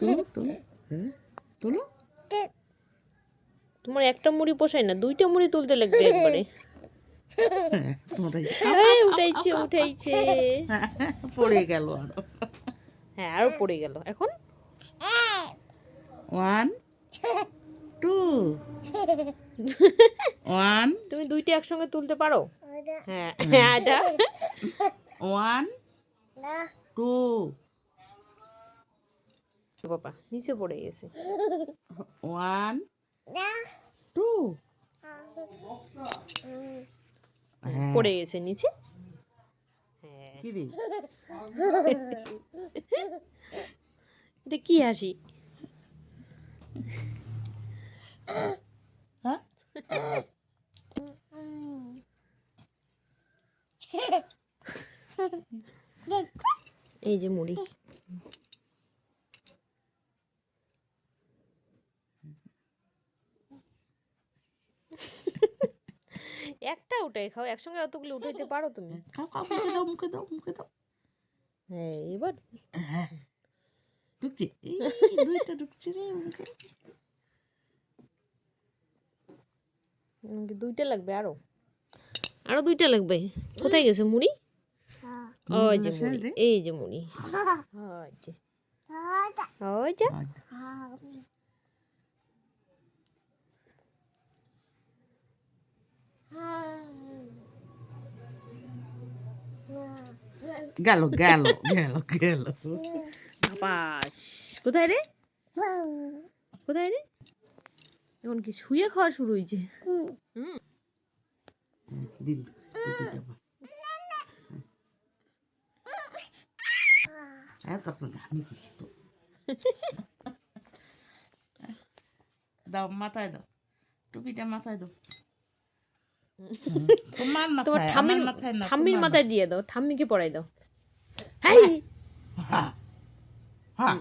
তুলো তুলো, হ্যাঁ তুলো। তোমার একটা মুড়ি পোষায় না, দুইটা মুড়ি তুলতে লাগবে একবারে। উঠাইছে উঠাইছে। পড়ে গেল আরো। হ্যাঁ আরো পড়ে গেল। এখন 1 2 1 তুমি দুইটা একসঙ্গে তুলতে পারো? হ্যাঁ হ্যাঁ এটা 1 2 বাবা নিচে পড়ে গেছে। 1 2 পড়ে গেছে নিচে। হ্যাঁ কি রে? এটা কি হাসি? হ্যাঁ এই যে মুড়ি। একটা উঠাই খাও, একসঙ্গে অতগুলো উঠাইতে পারো তুমি? খাও খাও, মুখে দাও মুখে দাও মুখে দাও। হ্যাঁ এবার হ্যাঁ ঢুকছে, এই দুইটা ঢুকছে রে মুখে। দুইটা লাগবে, আরো আরো দুইটা লাগবে। কোথায় গেছে মুড়ি? ওই যে মুড়ি, এই যে মুড়ি। ওই যে ওই যে গেল গেল গেল গেল। বাস কোথায় রে? কোথায় রে? এখন কি শুয়ে খাওয়া শুরু হয়েছে? দিল টুপিটা বা। হ্যাঁ তখন ঘামি গেছি তো। দাও মাথায় দাও, টুপিটা মাথায় দাও। তোমার তোমার মাথায়, আমার মাথায় না, ঠাম্মির তোমার মাথায় দিয়ে দাও, ঠাম্মিকে পরাই দাও। হাই হ্যাঁ হ্যাঁ